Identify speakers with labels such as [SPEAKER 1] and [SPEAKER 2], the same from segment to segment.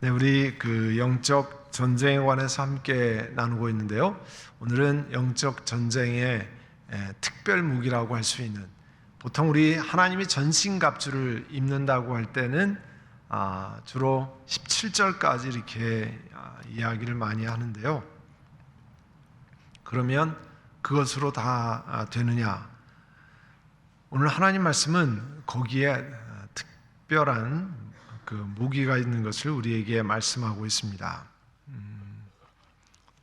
[SPEAKER 1] 네, 우리 영적 전쟁에 관해서 함께 나누고 있는데요. 오늘은 영적 전쟁의 특별 무기라고 할 수 있는, 보통 우리 하나님이 전신갑주를 입는다고 할 때는 주로 17절까지 이렇게 이야기를 많이 하는데요. 그러면 그것으로 다 되느냐? 오늘 하나님 말씀은 거기에 특별한 그 무기가 있는 것을 우리에게 말씀하고 있습니다.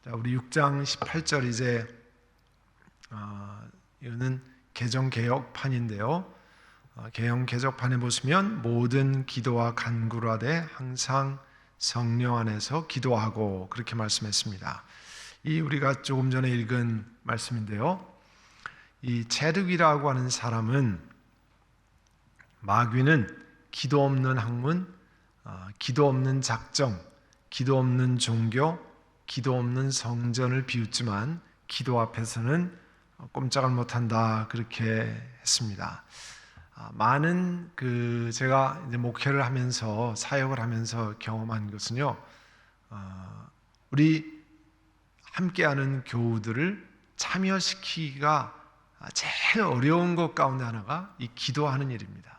[SPEAKER 1] 자, 우리 6장 18절 이제 이거는 개정 개혁판인데요. 개정 개혁판에 보시면 모든 기도와 간구를 하되 항상 성령 안에서 기도하고 그렇게 말씀했습니다. 이 우리가 조금 전에 읽은 말씀인데요. 이 체득이라고 하는 사람은 마귀는 기도 없는 학문, 기도 없는 작정, 기도 없는 종교, 기도 없는 성전을 비웃지만 기도 앞에서는 꼼짝을 못한다 그렇게 했습니다. 많은 제가 이제 목회를 하면서 사역을 하면서 경험한 것은요, 우리 함께하는 교우들을 참여시키기가 제일 어려운 것 가운데 하나가 이 기도하는 일입니다.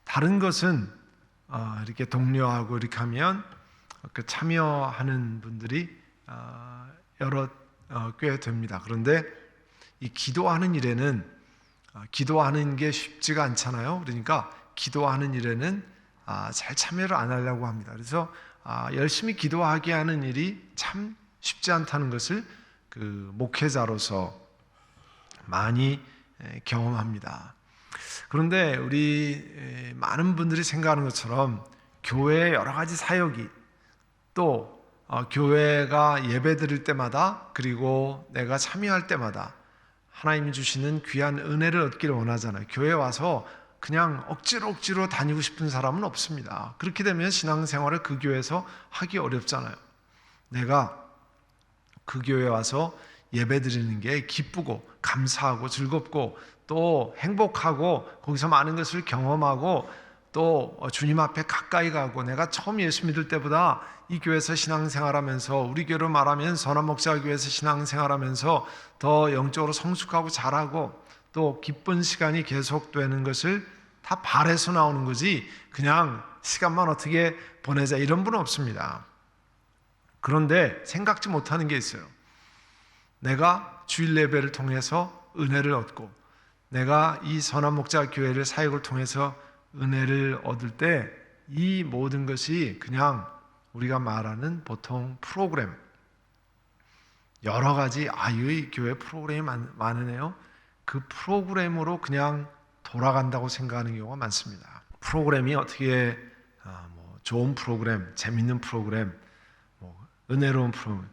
[SPEAKER 1] 다른 것은 이렇게 독려하고 이렇게 하면 그 참여하는 분들이 꽤 됩니다. 그런데 이 기도하는 일에는 기도하는 게 쉽지가 않잖아요. 그러니까 기도하는 일에는 잘 참여를 안 하려고 합니다. 그래서 열심히 기도하게 하는 일이 참 쉽지 않다는 것을 그 목회자로서 많이 경험합니다. 그런데 우리 많은 분들이 생각하는 것처럼 교회의 여러 가지 사역이 또 교회가 예배 드릴 때마다 그리고 내가 참여할 때마다 하나님이 주시는 귀한 은혜를 얻기를 원하잖아요. 교회에 와서 그냥 억지로 다니고 싶은 사람은 없습니다. 그렇게 되면 신앙생활을 그 교회에서 하기 어렵잖아요. 내가 그 교회에 와서 예배 드리는 게 기쁘고 감사하고 즐겁고 또 행복하고 거기서 많은 것을 경험하고 또 주님 앞에 가까이 가고, 내가 처음 예수 믿을 때보다 이 교회에서 신앙생활하면서, 우리 교회로 말하면 선한목자교회에서 신앙생활하면서 더 영적으로 성숙하고 잘하고 또 기쁜 시간이 계속되는 것을 다 바라서 나오는 거지 그냥 시간만 어떻게 보내자 이런 분은 없습니다. 그런데 생각지 못하는 게 있어요. 내가 주일 예배를 통해서 은혜를 얻고 내가 이 선한목자교회를 사역을 통해서 은혜를 얻을 때 이 모든 것이 그냥 우리가 말하는 보통 프로그램, 여러 가지 이 교회 프로그램이 많으네요. 그 프로그램으로 그냥 돌아간다고 생각하는 경우가 많습니다. 프로그램이 어떻게 좋은 프로그램, 재밌는 프로그램, 은혜로운 프로그램,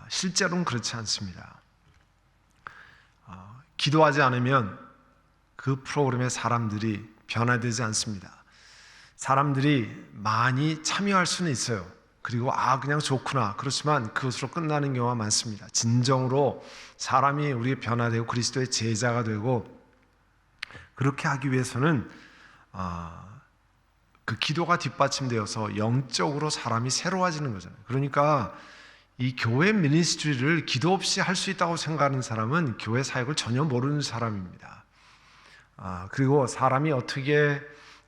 [SPEAKER 1] 실제로는 그렇지 않습니다. 기도하지 않으면 그 프로그램의 사람들이 변화되지 않습니다. 사람들이 많이 참여할 수는 있어요. 그리고 그냥 좋구나. 그렇지만 그것으로 끝나는 경우가 많습니다. 진정으로 사람이 우리의 변화되고 그리스도의 제자가 되고 그렇게 하기 위해서는 그 기도가 뒷받침되어서 영적으로 사람이 새로워지는 거잖아요. 그러니까 이 교회 미니스트리를 기도 없이 할 수 있다고 생각하는 사람은 교회 사역을 전혀 모르는 사람입니다. 그리고 사람이 어떻게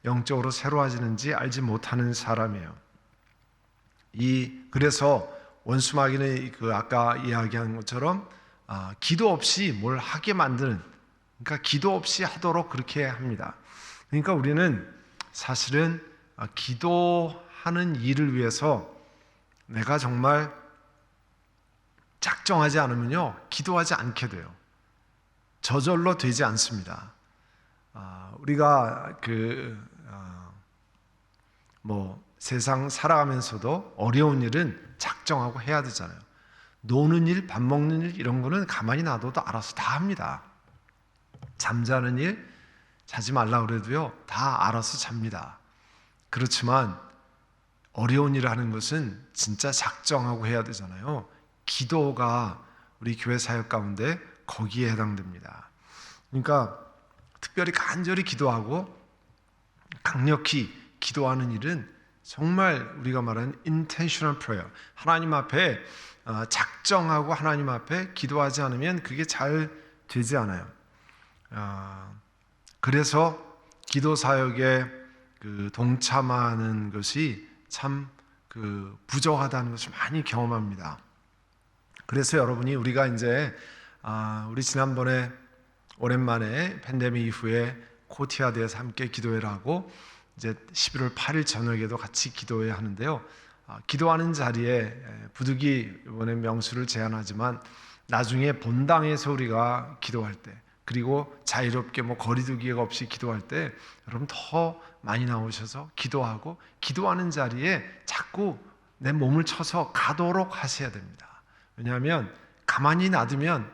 [SPEAKER 1] 영적으로 새로워지는지 알지 못하는 사람이에요. 그래서 원수마귀는 아까 이야기한 것처럼 기도 없이 뭘 하게 만드는, 그러니까 기도 없이 하도록 그렇게 합니다. 그러니까 우리는 사실은 기도하는 일을 위해서 내가 정말 작정하지 않으면요, 기도하지 않게 돼요. 저절로 되지 않습니다. 우리가 세상 살아가면서도 어려운 일은 작정하고 해야 되잖아요. 노는 일, 밥 먹는 일 이런 거는 가만히 놔둬도 알아서 다 합니다. 잠자는 일, 자지 말라 그래도요, 다 알아서 잡니다. 그렇지만 어려운 일을 하는 것은 진짜 작정하고 해야 되잖아요. 기도가 우리 교회 사역 가운데 거기에 해당됩니다. 그러니까 특별히 간절히 기도하고 강력히 기도하는 일은 정말 우리가 말하는 intentional prayer, 하나님 앞에 작정하고 하나님 앞에 기도하지 않으면 그게 잘 되지 않아요. 그래서 기도 사역에 동참하는 것이 참 부족하다는 것을 많이 경험합니다. 그래서 여러분이 우리가 이제 우리 지난번에 오랜만에 팬데믹 이후에 코티아드에서 함께 기도회를 하고 이제 11월 8일 저녁에도 같이 기도회 하는데요. 기도하는 자리에 부득이 이번에 명수를 제안하지만 나중에 본당에서 우리가 기도할 때, 그리고 자유롭게 거리두기가 없이 기도할 때 여러분 더 많이 나오셔서 기도하고, 기도하는 자리에 자꾸 내 몸을 쳐서 가도록 하셔야 됩니다. 왜냐하면 가만히 놔두면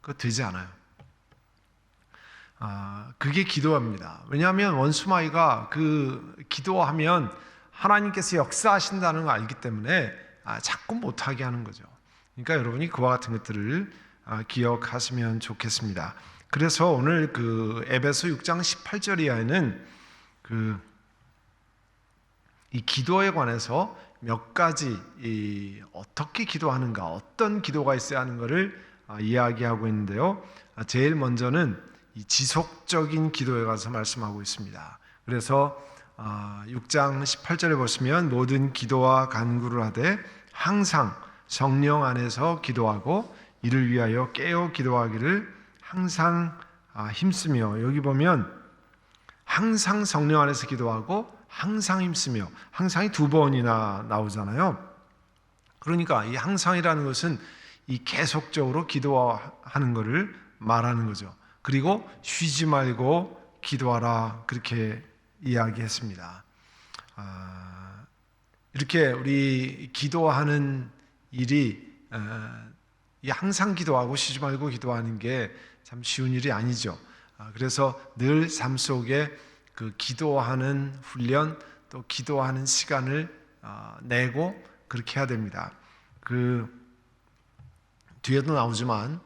[SPEAKER 1] 그거 되지 않아요. 그게 기도합니다. 왜냐하면 원수마귀가 기도하면 하나님께서 역사하신다는 걸 알기 때문에 자꾸 못하게 하는 거죠. 그러니까 여러분이 그와 같은 것들을 기억하시면 좋겠습니다. 그래서 오늘 에베소 6장 18절 이하에는 이 기도에 관해서 몇 가지 어떻게 기도하는가, 어떤 기도가 있어야 하는 것을 이야기하고 있는데요. 제일 먼저는 이 지속적인 기도에 관해서 말씀하고 있습니다. 그래서 6장 18절에 보시면 모든 기도와 간구를 하되 항상 성령 안에서 기도하고 이를 위하여 깨어 기도하기를 항상 힘쓰며, 여기 보면 항상 성령 안에서 기도하고 항상 힘쓰며, 항상이 두 번이나 나오잖아요. 그러니까 이 항상이라는 것은 이 계속적으로 기도하는 것을 말하는 거죠. 그리고 쉬지 말고 기도하라, 그렇게 이야기했습니다. 이렇게 우리 기도하는 일이 항상 기도하고 쉬지 말고 기도하는 게 참 쉬운 일이 아니죠. 그래서 늘 삶 속에 기도하는 훈련, 또 기도하는 시간을 내고 그렇게 해야 됩니다. 뒤에도 나오지만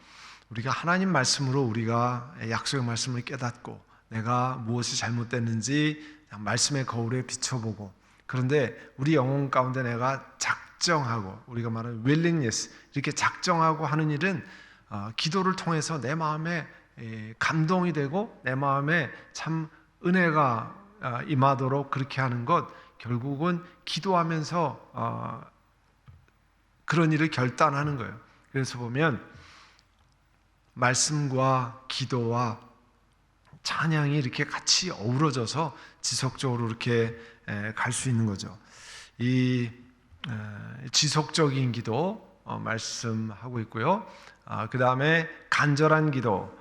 [SPEAKER 1] 우리가 하나님 말씀으로 우리가 약속의 말씀을 깨닫고 내가 무엇이 잘못됐는지 말씀의 거울에 비춰보고, 그런데 우리 영혼 가운데 내가 작정하고, 우리가 말하는 willingness, 이렇게 작정하고 하는 일은 기도를 통해서 내 마음에 감동이 되고 내 마음에 참 은혜가 임하도록 그렇게 하는 것, 결국은 기도하면서 그런 일을 결단하는 거예요. 그래서 보면 말씀과 기도와 찬양이 이렇게 같이 어우러져서 지속적으로 이렇게 갈 수 있는 거죠. 이 지속적인 기도 말씀하고 있고요. 그 다음에 간절한 기도,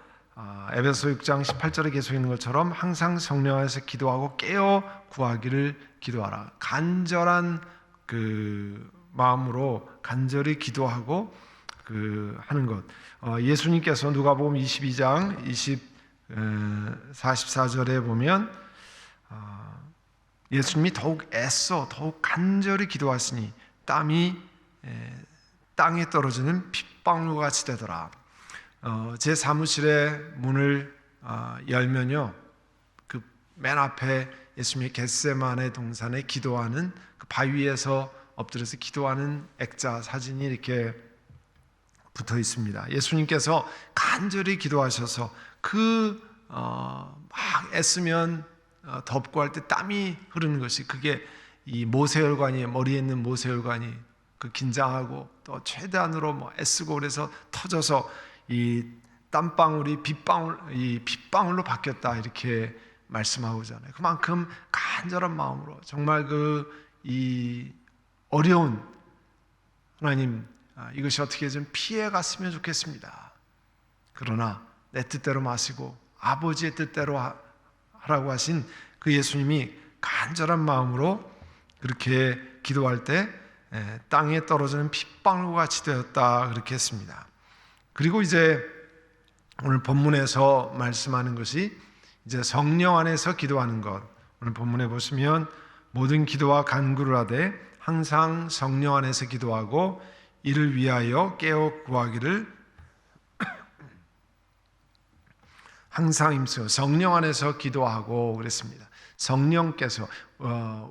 [SPEAKER 1] 에베소 6장 18절에 계속 있는 것처럼 항상 성령 안에서 기도하고 깨어 구하기를 기도하라. 간절한 마음으로 간절히 기도하고 하는 것. 예수님께서 누가복음 22장 44절에 보면 예수님이 더욱 애써 더욱 간절히 기도하시니 땀이 땅에 떨어지는 핏방울 같이 되더라. 제 사무실의 문을 열면요, 맨 앞에 예수님이 겟세마네 동산에 기도하는 바위에서 엎드려서 기도하는 액자 사진이 이렇게 붙어 있습니다. 예수님께서 간절히 기도하셔서 막 애쓰면 덥고 할 때 땀이 흐르는 것이, 그게 이 모세혈관이, 머리에 있는 모세혈관이 긴장하고 또 최대한으로 애쓰고 그래서 터져서 이 땀방울이 빗방울로 바뀌었다, 이렇게 말씀하고잖아요. 그만큼 간절한 마음으로 정말 이 어려운 하나님, 이것이 어떻게 좀 피해 갔으면 좋겠습니다. 그러나 내 뜻대로 마시고 아버지의 뜻대로 하라고 하신 그 예수님이 간절한 마음으로 그렇게 기도할 때 땅에 떨어지는 핏방울과 같이 되었다, 그렇게 했습니다. 그리고 이제 오늘 본문에서 말씀하는 것이 이제 성령 안에서 기도하는 것. 오늘 본문에 보시면 모든 기도와 간구를 하되 항상 성령 안에서 기도하고 이를 위하여 깨어 구하기를 항상 힘쓰고, 성령 안에서 기도하고 그랬습니다. 성령께서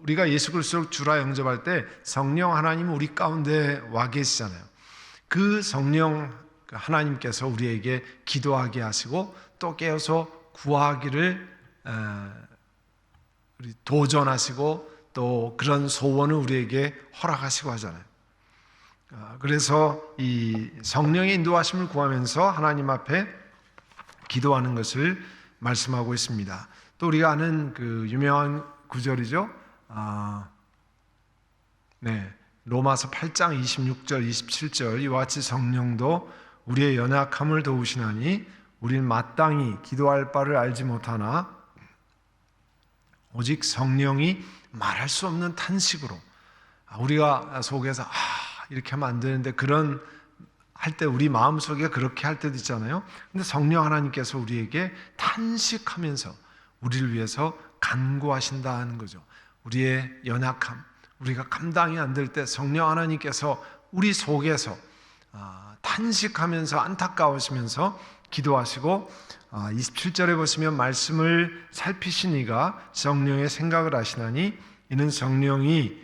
[SPEAKER 1] 우리가 예수 그리스도를 주라 영접할 때 성령 하나님은 우리 가운데 와 계시잖아요. 그 성령 하나님께서 우리에게 기도하게 하시고 또 깨어서 구하기를 도전하시고 또 그런 소원을 우리에게 허락하시고 하잖아요. 그래서 이 성령의 인도하심을 구하면서 하나님 앞에 기도하는 것을 말씀하고 있습니다. 또 우리가 아는 그 유명한 구절이죠. 로마서 8장 26절 27절 이와 같이 성령도 우리의 연약함을 도우시나니 우리는 마땅히 기도할 바를 알지 못하나 오직 성령이 말할 수 없는 탄식으로 우리가 속에서 이렇게 하면 안 되는데 그런 할 때 우리 마음속에 그렇게 할 때도 있잖아요. 근데 성령 하나님께서 우리에게 탄식하면서 우리를 위해서 간구하신다는 거죠. 우리의 연약함, 우리가 감당이 안 될 때 성령 하나님께서 우리 속에서 탄식하면서 안타까우시면서 기도하시고 27절에 보시면 말씀을 살피시니가 성령의 생각을 하시나니 이는 성령이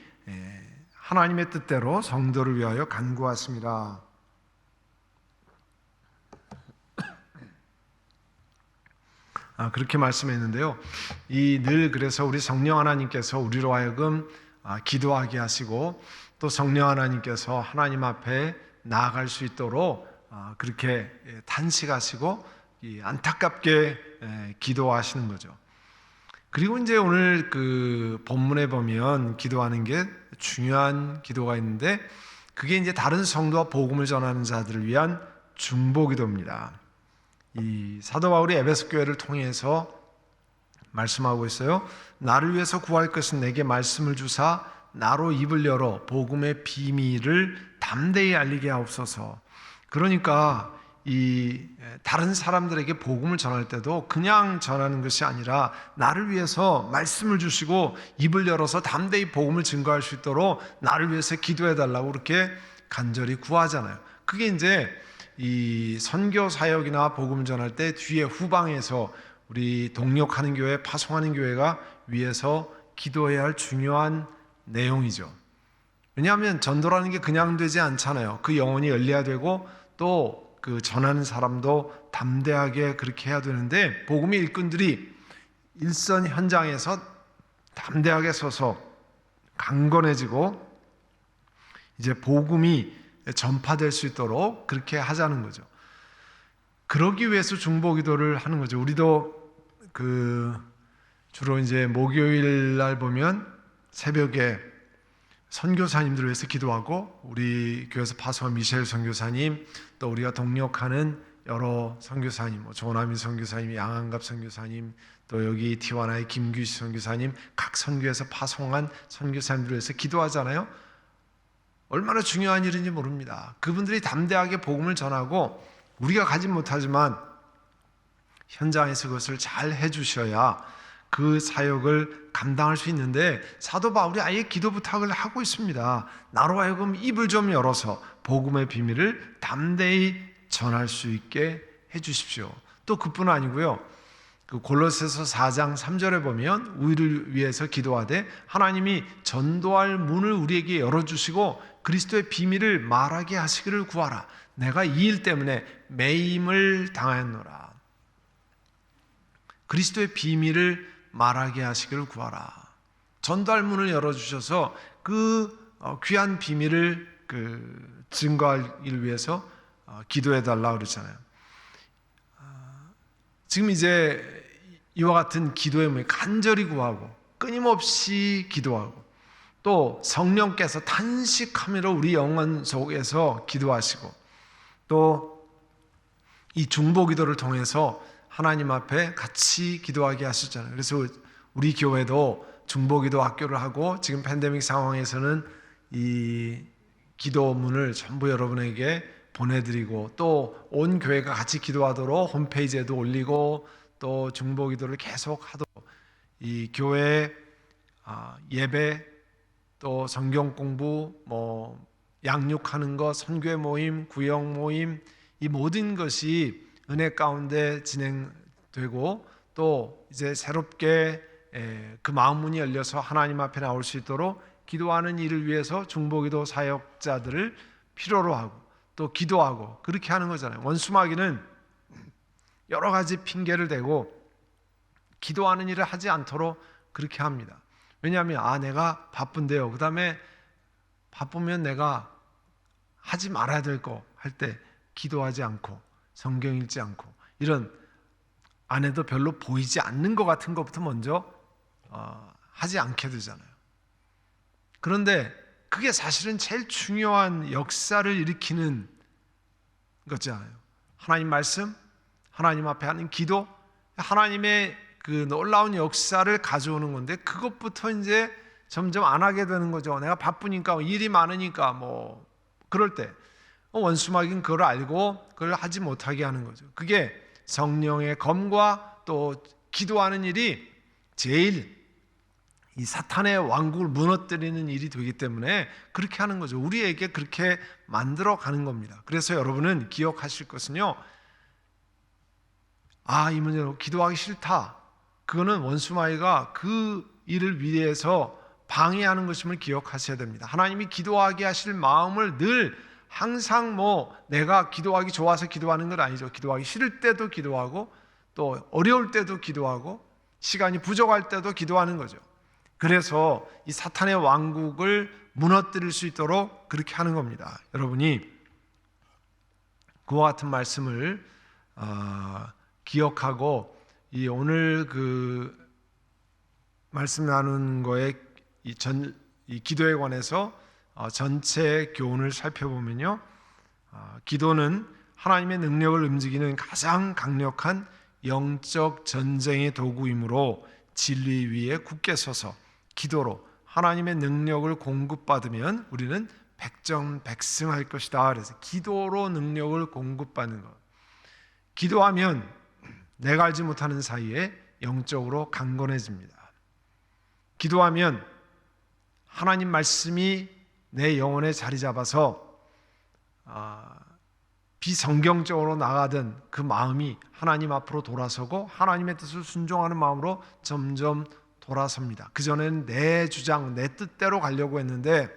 [SPEAKER 1] 하나님의 뜻대로 성도를 위하여 간구하십니다. 그렇게 말씀했는데요. 늘 그래서 우리 성령 하나님께서 우리로 하여금 기도하게 하시고 또 성령 하나님께서 하나님 앞에 나아갈 수 있도록 그렇게 탄식하시고 안타깝게 기도하시는 거죠. 그리고 이제 오늘 그 본문에 보면 기도하는 게 중요한 기도가 있는데 그게 이제 다른 성도와 복음을 전하는 자들을 위한 중보기도입니다. 이 사도 바울이 에베소 교회를 통해서 말씀하고 있어요. 나를 위해서 구할 것은 내게 말씀을 주사 나로 입을 열어 복음의 비밀을 담대히 알리게 하옵소서. 그러니까 이 다른 사람들에게 복음을 전할 때도 그냥 전하는 것이 아니라 나를 위해서 말씀을 주시고 입을 열어서 담대히 복음을 증거할 수 있도록 나를 위해서 기도해 달라고 그렇게 간절히 구하잖아요. 그게 이제 이 선교 사역이나 복음 전할 때 뒤에 후방에서 우리 동력하는 교회, 파송하는 교회가 위해서 기도해야 할 중요한 내용이죠. 왜냐하면 전도라는 게 그냥 되지 않잖아요. 그 영혼이 열려야 되고 또 그 전하는 사람도 담대하게 그렇게 해야 되는데 복음의 일꾼들이 일선 현장에서 담대하게 서서 강건해지고 이제 복음이 전파될 수 있도록 그렇게 하자는 거죠. 그러기 위해서 중보기도를 하는 거죠. 우리도 그 주로 이제 목요일 날 보면 새벽에 선교사님들을 위해서 기도하고 우리 교회에서 파송한 미셸 선교사님 또 우리가 동력하는 여러 선교사님, 조남희 선교사님, 양한갑 선교사님 또 여기 티와나의 김규시 선교사님 각 선교에서 파송한 선교사님들을 위해서 기도하잖아요. 얼마나 중요한 일인지 모릅니다. 그분들이 담대하게 복음을 전하고 우리가 가지 못하지만 현장에서 그것을 잘 해주셔야 그 사역을 감당할 수 있는데 사도 바울이 아예 기도 부탁을 하고 있습니다. 나로 하여금 입을 좀 열어서 복음의 비밀을 담대히 전할 수 있게 해주십시오. 또 그뿐 아니고요. 그 골로새서 4장 3절에 보면 우리를 위해서 기도하되 하나님이 전도할 문을 우리에게 열어주시고 그리스도의 비밀을 말하게 하시기를 구하라. 내가 이 일 때문에 매임을 당하였노라. 그리스도의 비밀을 말하게 하시기를 구하라. 전도할 문을 열어주셔서 그 귀한 비밀을 증거하기 위해서 기도해달라고 그러잖아요. 지금 이제 이와 같은 기도의 문에 간절히 구하고 끊임없이 기도하고 또 성령께서 탄식함으로 우리 영혼 속에서 기도하시고 또 이 중보기도를 통해서 하나님 앞에 같이 기도하게 하셨잖아요. 그래서 우리 교회도 중보기도 학교를 하고 지금 팬데믹 상황에서는 이 기도문을 전부 여러분에게 보내드리고 또 온 교회가 같이 기도하도록 홈페이지에도 올리고 또 중보기도를 계속 하도록 이 교회 예배 또 성경 공부 양육하는 것 선교회 모임 구역 모임 이 모든 것이 은혜 가운데 진행되고 또 이제 새롭게 그 마음문이 열려서 하나님 앞에 나올 수 있도록 기도하는 일을 위해서 중보기도 사역자들을 필요로 하고 또 기도하고 그렇게 하는 거잖아요. 원수마귀는 여러 가지 핑계를 대고 기도하는 일을 하지 않도록 그렇게 합니다. 왜냐하면 내가 바쁜데요. 그 다음에 바쁘면 내가 하지 말아야 될 거 할 때 기도하지 않고 성경 읽지 않고 이런 안에도 별로 보이지 않는 것 같은 것부터 먼저 하지 않게 되잖아요. 그런데 그게 사실은 제일 중요한 역사를 일으키는 거잖아요. 하나님 말씀, 하나님 앞에 하는 기도, 하나님의 그 놀라운 역사를 가져오는 건데 그것부터 이제 점점 안 하게 되는 거죠. 내가 바쁘니까 일이 많으니까 그럴 때 원수마귀는 그걸 알고 그걸 하지 못하게 하는 거죠. 그게 성령의 검과 또 기도하는 일이 제일 이 사탄의 왕국을 무너뜨리는 일이 되기 때문에 그렇게 하는 거죠. 우리에게 그렇게 만들어 가는 겁니다. 그래서 여러분은 기억하실 것은요, 이 문제로 기도하기 싫다. 그거는 원수마귀가 그 일을 위해서 방해하는 것임을 기억하셔야 됩니다. 하나님이 기도하게 하실 마음을 늘 항상 내가 기도하기 좋아서 기도하는 건 아니죠. 기도하기 싫을 때도 기도하고 또 어려울 때도 기도하고 시간이 부족할 때도 기도하는 거죠. 그래서 이 사탄의 왕국을 무너뜨릴 수 있도록 그렇게 하는 겁니다. 여러분이 그와 같은 말씀을 기억하고 이 오늘 그 말씀 나눈 거에 이 기도에 관해서 전체 교훈을 살펴보면요, 기도는 하나님의 능력을 움직이는 가장 강력한 영적 전쟁의 도구이므로 진리 위에 굳게 서서 기도로 하나님의 능력을 공급받으면 우리는 백전백승할 것이다. 그래서 기도로 능력을 공급받는 것. 기도하면 내가 알지 못하는 사이에 영적으로 강건해집니다. 기도하면 하나님 말씀이 내 영혼에 자리 잡아서 비성경적으로 나가던 그 마음이 하나님 앞으로 돌아서고 하나님의 뜻을 순종하는 마음으로 점점 돌아섭니다. 그전에는 내 주장, 내 뜻대로 가려고 했는데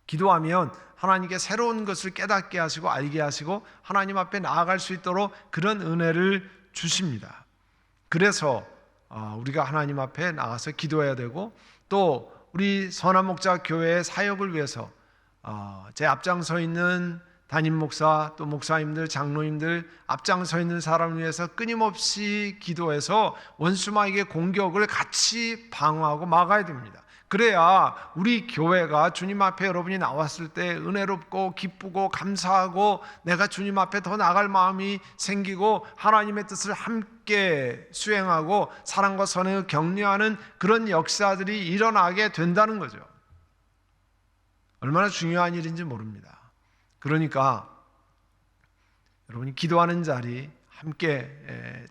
[SPEAKER 1] 기도하면 하나님께 새로운 것을 깨닫게 하시고 알게 하시고 하나님 앞에 나아갈 수 있도록 그런 은혜를 주십니다. 그래서 우리가 하나님 앞에 나가서 기도해야 되고 또 우리 선한 목자 교회의 사역을 위해서 제 앞장서 있는 담임 목사 또 목사님들 장로님들 앞장서 있는 사람을 위해서 끊임없이 기도해서 원수마귀의 공격을 같이 방어하고 막아야 됩니다. 그래야 우리 교회가 주님 앞에 여러분이 나왔을 때 은혜롭고 기쁘고 감사하고 내가 주님 앞에 더 나갈 마음이 생기고 하나님의 뜻을 함께 수행하고 사랑과 선행을 격려하는 그런 역사들이 일어나게 된다는 거죠. 얼마나 중요한 일인지 모릅니다. 그러니까 여러분이 기도하는 자리 함께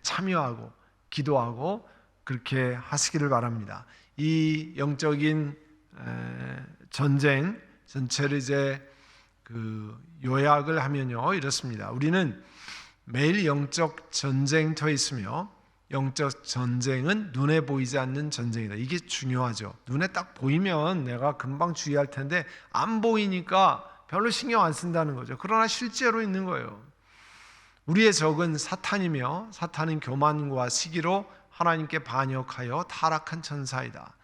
[SPEAKER 1] 참여하고 기도하고 그렇게 하시기를 바랍니다. 이 영적인 전쟁 전체를 이제 요약을 하면요 이렇습니다. 우리는 매일 영적 전쟁터에 있으며 영적 전쟁은 눈에 보이지 않는 전쟁이다. 이게 중요하죠. 눈에 딱 보이면 내가 금방 주의할 텐데 안 보이니까 별로 신경 안 쓴다는 거죠. 그러나 실제로 있는 거예요. 우리의 적은 사탄이며 사탄은 교만과 시기로 하나님께 반역하여 타락한 천사이다.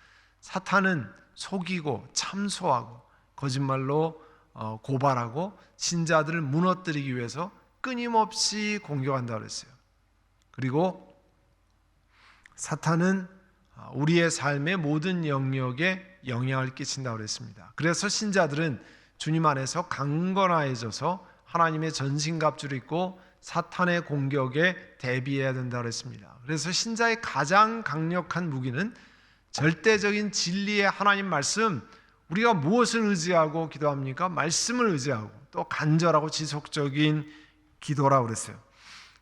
[SPEAKER 1] 사탄은 속이고 참소하고 거짓말로 고발하고 신자들을 무너뜨리기 위해서 끊임없이 공격한다고 그랬어요. 그리고 사탄은 우리의 삶의 모든 영역에 영향을 끼친다고 그랬습니다. 그래서 신자들은 주님 안에서 강건해져서 하나님의 전신갑주를 입고 사탄의 공격에 대비해야 된다고 그랬습니다. 그래서 신자의 가장 강력한 무기는 절대적인 진리의 하나님 말씀, 우리가 무엇을 의지하고 기도합니까? 말씀을 의지하고 또 간절하고 지속적인 기도라고 그랬어요.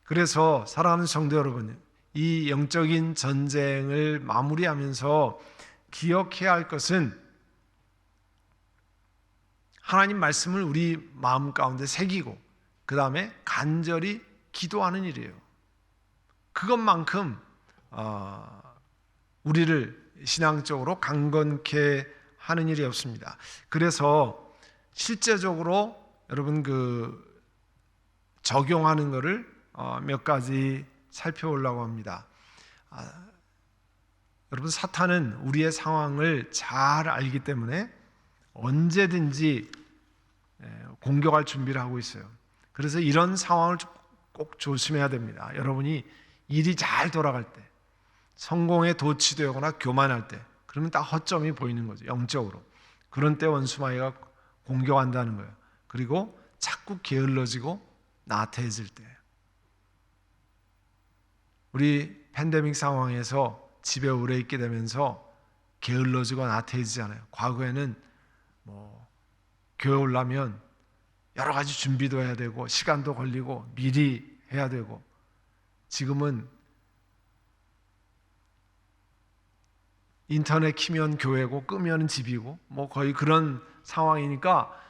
[SPEAKER 1] 그래서 사랑하는 성도 여러분, 이 영적인 전쟁을 마무리하면서 기억해야 할 것은 하나님 말씀을 우리 마음 가운데 새기고 그 다음에 간절히 기도하는 일이에요. 그것만큼 우리를 신앙적으로 강건케 하는 일이 없습니다. 그래서 실제적으로 여러분 적용하는 것을 몇 가지 살펴보려고 합니다. 여러분, 사탄은 우리의 상황을 잘 알기 때문에 언제든지 공격할 준비를 하고 있어요. 그래서 이런 상황을 꼭 조심해야 됩니다. 여러분이 일이 잘 돌아갈 때, 성공에 도취되거나 교만할 때, 그러면 딱 허점이 보이는 거죠. 영적으로. 그런 때 원수마귀가 공격한다는 거예요. 그리고 자꾸 게을러지고 나태해질 때. 우리 팬데믹 상황에서 집에 오래 있게 되면서 게을러지고 나태해지잖아요. 과거에는 교회 오려면 여러 가지 준비도 해야 되고 시간도 걸리고 미리 해야 되고, 지금은 인터넷 키면 교회고 끄면 집이고 거의 그런 상황이니까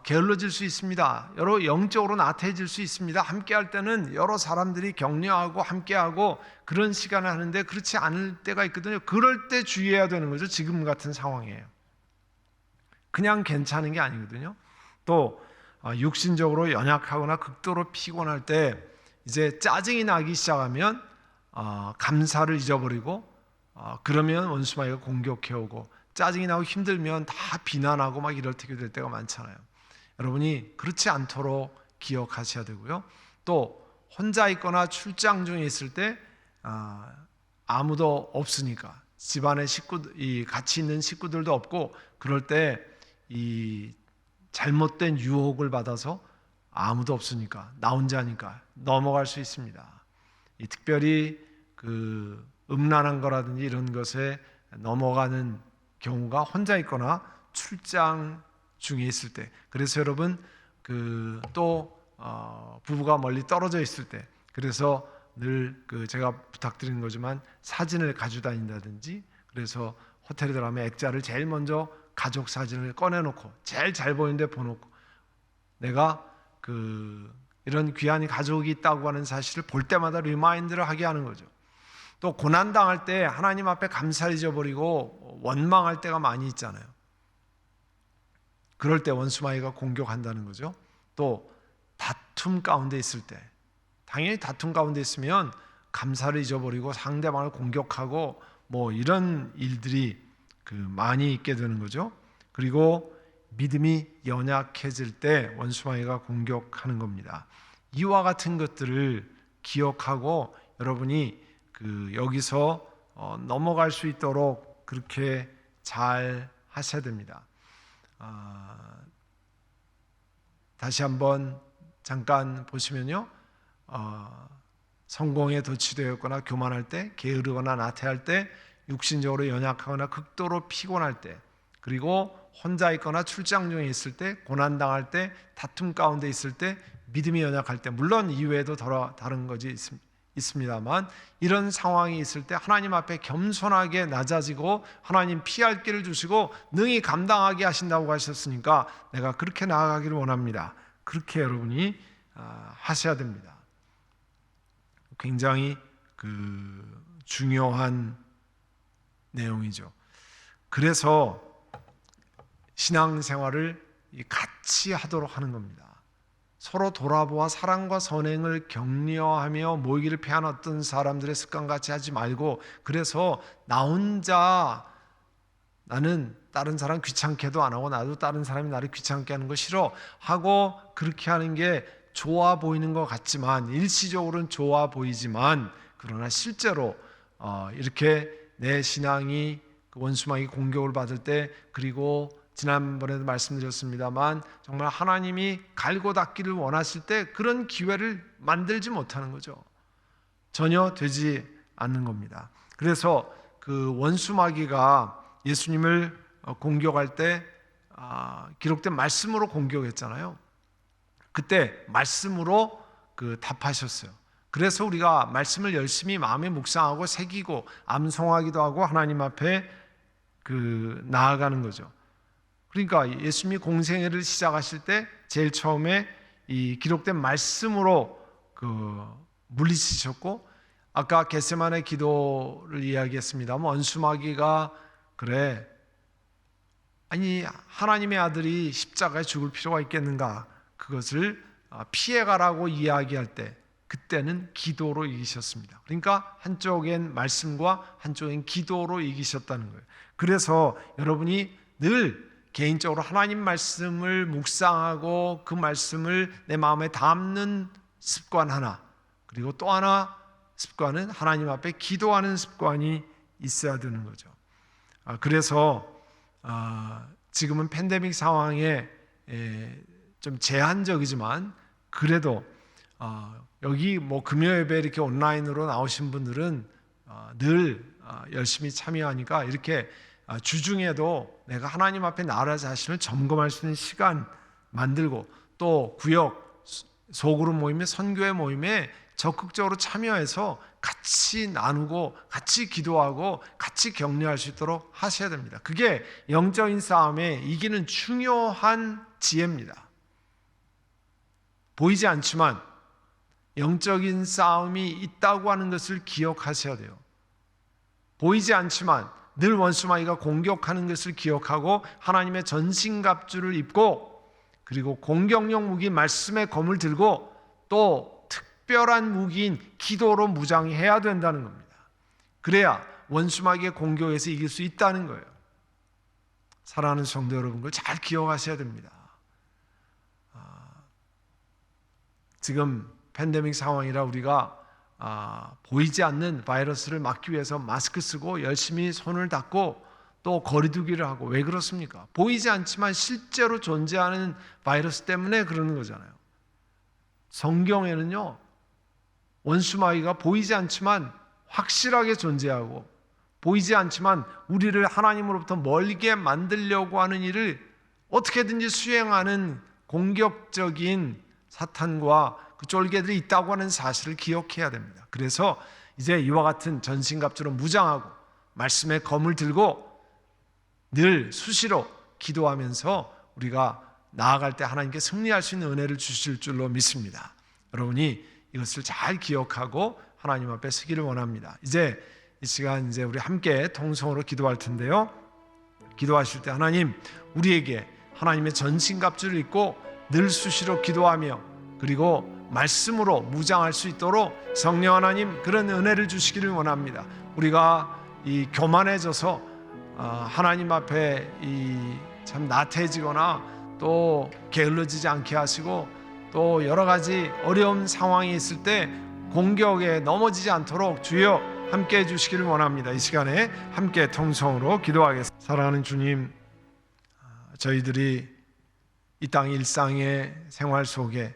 [SPEAKER 1] 게을러질 수 있습니다. 여러 영적으로 나태해질 수 있습니다. 함께 할 때는 여러 사람들이 격려하고 함께하고 그런 시간을 하는데 그렇지 않을 때가 있거든요. 그럴 때 주의해야 되는 거죠. 지금 같은 상황이에요. 그냥 괜찮은 게 아니거든요. 또 육신적으로 연약하거나 극도로 피곤할 때 이제 짜증이 나기 시작하면 감사를 잊어버리고 그러면 원수마귀가 공격해오고, 짜증이 나고 힘들면 다 비난하고 막 이럴 때가 될 때가 많잖아요. 여러분이 그렇지 않도록 기억하셔야 되고요. 또 혼자 있거나 출장 중에 있을 때 아무도 없으니까, 집안에 같이 있는 식구들도 없고, 그럴 때 이 잘못된 유혹을 받아서 아무도 없으니까 나 혼자니까 넘어갈 수 있습니다. 특별히 음란한 거라든지 이런 것에 넘어가는 경우가 혼자 있거나 출장 중에 있을 때. 그래서 여러분 또 부부가 멀리 떨어져 있을 때, 그래서 늘 제가 부탁드리는 거지만 사진을 가지고 다닌다든지, 그래서 호텔에 들어가면 액자를 제일 먼저 가족 사진을 꺼내놓고 제일 잘 보이는 데 보놓고, 내가 이런 귀한 가족이 있다고 하는 사실을 볼 때마다 리마인드를 하게 하는 거죠. 또 고난당할 때 하나님 앞에 감사를 잊어버리고 원망할 때가 많이 있잖아요. 그럴 때 원수마귀가 공격한다는 거죠. 또 다툼 가운데 있을 때, 당연히 다툼 가운데 있으면 감사를 잊어버리고 상대방을 공격하고 이런 일들이 많이 있게 되는 거죠. 그리고 믿음이 연약해질 때 원수마귀가 공격하는 겁니다. 이와 같은 것들을 기억하고 여러분이 여기서 넘어갈 수 있도록 그렇게 잘 하셔야 됩니다. 다시 한번 잠깐 보시면요, 성공에 도취되었거나 교만할 때, 게으르거나 나태할 때, 육신적으로 연약하거나 극도로 피곤할 때, 그리고 혼자 있거나 출장 중에 있을 때, 고난당할 때, 다툼 가운데 있을 때, 믿음이 연약할 때, 물론 이외에도 다른 것이 있습니다만, 이런 상황이 있을 때 하나님 앞에 겸손하게 낮아지고 하나님 피할 길을 주시고 능히 감당하게 하신다고 하셨으니까 내가 그렇게 나아가기를 원합니다. 그렇게 여러분이 하셔야 됩니다. 굉장히 중요한 내용이죠. 그래서 신앙생활을 같이 하도록 하는 겁니다. 서로 돌아보아 사랑과 선행을 격려하며 모이기를 피한 어떤 사람들의 습관같이 하지 말고, 그래서 나 혼자 나는 다른 사람 귀찮게 해도 안 하고 나도 다른 사람이 나를 귀찮게 하는 거 싫어 하고 그렇게 하는 게 좋아 보이는 것 같지만, 일시적으로는 좋아 보이지만, 그러나 실제로 이렇게 내 신앙이 원수마귀 공격을 받을 때, 그리고 지난번에도 말씀드렸습니다만 정말 하나님이 갈고 닦기를 원하실 때 그런 기회를 만들지 못하는 거죠. 전혀 되지 않는 겁니다. 그래서 원수마귀가 예수님을 공격할 때 기록된 말씀으로 공격했잖아요. 그때 말씀으로 답하셨어요. 그래서 우리가 말씀을 열심히 마음에 묵상하고 새기고 암송하기도 하고 하나님 앞에 나아가는 거죠. 그러니까 예수님이 공생애를 시작하실 때 제일 처음에 이 기록된 말씀으로 물리치셨고, 아까 겟세마네 기도를 이야기했습니다. 원수마귀가 그래, 아니 하나님의 아들이 십자가에 죽을 필요가 있겠는가, 그것을 피해가라고 이야기할 때 그때는 기도로 이기셨습니다. 그러니까 한쪽엔 말씀과 한쪽엔 기도로 이기셨다는 거예요. 그래서 여러분이 늘 개인적으로 하나님 말씀을 묵상하고 그 말씀을 내 마음에 담는 습관 하나, 그리고 또 하나 습관은 하나님 앞에 기도하는 습관이 있어야 되는 거죠. 그래서 지금은 팬데믹 상황에 좀 제한적이지만 그래도 여기 뭐 금요 예배 이렇게 온라인으로 나오신 분들은 늘 열심히 참여하니까 이렇게 주중에도 내가 하나님 앞에 나라 자신을 점검할 수 있는 시간 만들고, 또 구역 소그룹 모임에, 선교회 모임에 적극적으로 참여해서 같이 나누고 같이 기도하고 같이 격려할 수 있도록 하셔야 됩니다. 그게 영적인 싸움에 이기는 중요한 지혜입니다. 보이지 않지만 영적인 싸움이 있다고 하는 것을 기억하셔야 돼요. 보이지 않지만 늘 원수마귀가 공격하는 것을 기억하고 하나님의 전신갑주를 입고, 그리고 공격용 무기 말씀의 검을 들고, 또 특별한 무기인 기도로 무장해야 된다는 겁니다. 그래야 원수마귀의 공격에서 이길 수 있다는 거예요. 사랑하는 성도 여러분, 그걸 잘 기억하셔야 됩니다. 지금 팬데믹 상황이라 우리가 보이지 않는 바이러스를 막기 위해서 마스크 쓰고 열심히 손을 닦고 또 거리두기를 하고, 왜 그렇습니까? 보이지 않지만 실제로 존재하는 바이러스 때문에 그러는 거잖아요. 성경에는요, 원수마귀가 보이지 않지만 확실하게 존재하고, 보이지 않지만 우리를 하나님으로부터 멀게 만들려고 하는 일을 어떻게든지 수행하는 공격적인 사탄과 그 쫄개들이 있다고 하는 사실을 기억해야 됩니다. 그래서 이제 이와 같은 전신갑주로 무장하고 말씀의 검을 들고 늘 수시로 기도하면서 우리가 나아갈 때 하나님께 승리할 수 있는 은혜를 주실 줄로 믿습니다. 여러분이 이것을 잘 기억하고 하나님 앞에 서기를 원합니다. 이제 이 시간 이제 우리 함께 통성으로 기도할 텐데요. 기도하실 때 하나님, 우리에게 하나님의 전신갑주를 입고 늘 수시로 기도하며 그리고 말씀으로 무장할 수 있도록 성령 하나님 그런 은혜를 주시기를 원합니다. 우리가 이 교만해져서 하나님 앞에 참 나태해지거나 또 게을러지지 않게 하시고, 또 여러 가지 어려운 상황이 있을 때 공격에 넘어지지 않도록 주여 함께 해주시기를 원합니다. 이 시간에 함께 통성으로 기도하겠습니다. 사랑하는 주님, 저희들이 이 땅 일상의 생활 속에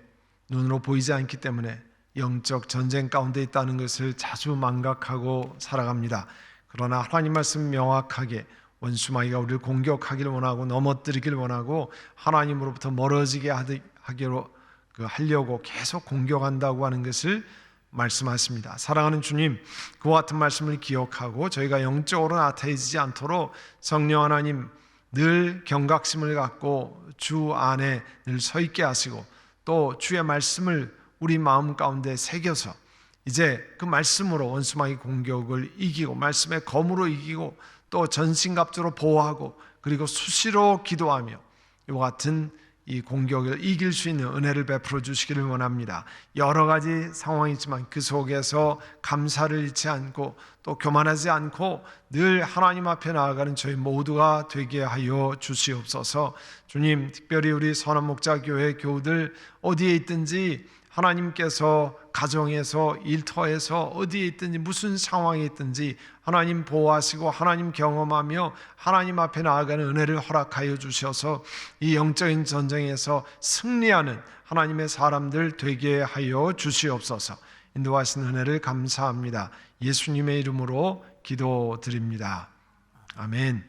[SPEAKER 1] 눈으로 보이지 않기 때문에 영적 전쟁 가운데 있다는 것을 자주 망각하고 살아갑니다. 그러나 하나님 말씀 명확하게 원수마귀가 우리를 공격하기를 원하고 넘어뜨리기를 원하고 하나님으로부터 멀어지게 하려고 계속 공격한다고 하는 것을 말씀하십니다. 사랑하는 주님, 그와 같은 말씀을 기억하고 저희가 영적으로 나태해지지 않도록 성령 하나님 늘 경각심을 갖고 주 안에 늘 서 있게 하시고, 또 주의 말씀을 우리 마음 가운데 새겨서 이제 그 말씀으로 원수마귀 공격을 이기고 말씀의 검으로 이기고 또 전신갑주로 보호하고 그리고 수시로 기도하며 이와 같은 이 공격을 이길 수 있는 은혜를 베풀어 주시기를 원합니다. 여러 가지 상황이 있지만 그 속에서 감사를 잃지 않고 또 교만하지 않고 늘 하나님 앞에 나아가는 저희 모두가 되게 하여 주시옵소서. 주님, 특별히 우리 선한목자교회 교우들 어디에 있든지 하나님께서 가정에서 일터에서 어디에 있든지 무슨 상황에 있든지 하나님 보호하시고 하나님 경험하며 하나님 앞에 나아가는 은혜를 허락하여 주셔서 이 영적인 전쟁에서 승리하는 하나님의 사람들 되게 하여 주시옵소서. 인도하신 은혜를 감사합니다. 예수님의 이름으로 기도드립니다. 아멘.